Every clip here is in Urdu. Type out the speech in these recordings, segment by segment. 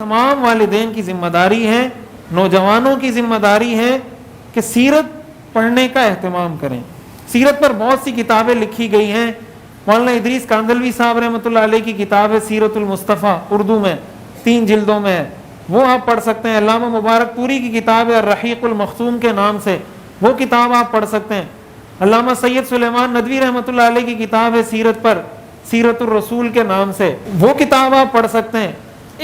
تمام والدین کی ذمہ داری ہے، نوجوانوں کی ذمہ داری ہے کہ سیرت پڑھنے کا اہتمام کریں۔ سیرت پر بہت سی کتابیں لکھی گئی ہیں۔ مولانا ادریس کاندلوی صاحب رحمۃ اللہ علیہ کی کتاب ہے سیرت المصطفیٰ، اردو میں 3 جلدوں میں ہے، وہ آپ پڑھ سکتے ہیں۔ علامہ مبارک پوری کی کتاب ہے الرحیق المختوم کے نام سے، وہ کتاب آپ پڑھ سکتے ہیں۔ علامہ سید سلیمان ندوی رحمۃ اللہ علیہ کی کتاب ہے سیرت پر، سیرت الرسول کے نام سے، وہ کتاب آپ پڑھ سکتے ہیں۔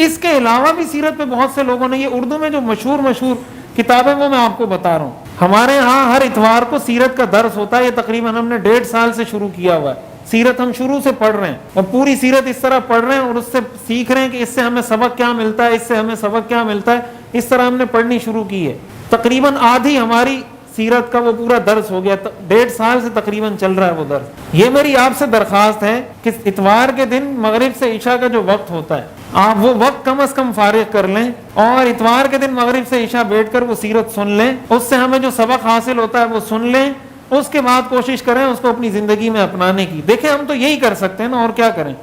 اس کے علاوہ بھی سیرت پہ بہت سے لوگوں نے، یہ اردو میں جو مشہور کتابیں وہ میں آپ کو بتا رہا ہوں۔ ہمارے ہاں ہر اتوار کو سیرت کا درس ہوتا ہے، یہ تقریباً ہم نے 1.5 سال سے شروع کیا ہوا ہے۔ سیرت ہم شروع سے پڑھ رہے ہیں اور پوری سیرت اس طرح پڑھ رہے ہیں اور اس سے سیکھ رہے ہیں کہ اس سے ہمیں سبق کیا ملتا ہے، اس سے ہمیں سبق کیا ملتا ہے، اس طرح ہم نے پڑھنی شروع کی ہے۔ تقریباً آدھی ہماری سیرت کا وہ پورا درس ہو گیا، 1.5 سال سے تقریباً چل رہا ہے وہ درس۔ یہ میری آپ سے درخواست ہے کہ اتوار کے دن مغرب سے عشاء کا جو وقت ہوتا ہے آپ وہ وقت کم از کم فارغ کر لیں اور اتوار کے دن مغرب سے عشاء بیٹھ کر وہ سیرت سن لیں، اس سے ہمیں جو سبق حاصل ہوتا ہے وہ سن لیں، اس کے بعد کوشش کریں اس کو اپنی زندگی میں اپنانے کی۔ دیکھیں ہم تو یہی کر سکتے ہیں نا، اور کیا کریں؟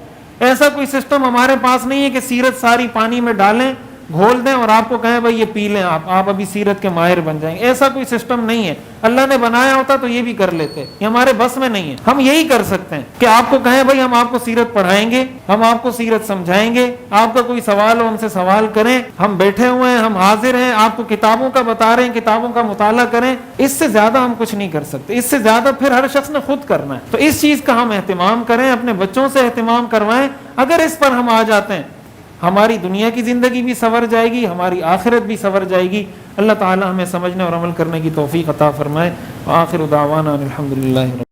ایسا کوئی سسٹم ہمارے پاس نہیں ہے کہ سیرت ساری پانی میں ڈالیں، گھول دیں اور آپ کو کہیں بھائی یہ پی لیں، آپ ابھی سیرت کے ماہر بن جائیں گے۔ ایسا کوئی سسٹم نہیں ہے۔ اللہ نے بنایا ہوتا تو یہ بھی کر لیتے، یہ ہمارے بس میں نہیں ہے۔ ہم یہی کر سکتے ہیں کہ آپ کو کہیں بھائی ہم آپ کو سیرت پڑھائیں گے، ہم آپ کو سیرت سمجھائیں گے، آپ کا کوئی سوال ہو ہم سے سوال کریں، ہم بیٹھے ہوئے ہیں، ہم حاضر ہیں، آپ کو کتابوں کا بتا رہے ہیں، کتابوں کا مطالعہ کریں۔ اس سے زیادہ ہم کچھ نہیں کر سکتے، اس سے زیادہ پھر ہر شخص نے خود کرنا ہے۔ تو اس چیز کا ہم اہتمام کریں، اپنے بچوں سے اہتمام کروائیں۔ اگر اس پر ہم آ جاتے ہیں ہماری دنیا کی زندگی بھی سنور جائے گی، ہماری آخرت بھی سنور جائے گی۔ اللہ تعالی ہمیں سمجھنے اور عمل کرنے کی توفیق عطا فرمائے۔ آخر دعوانا الحمدللہ۔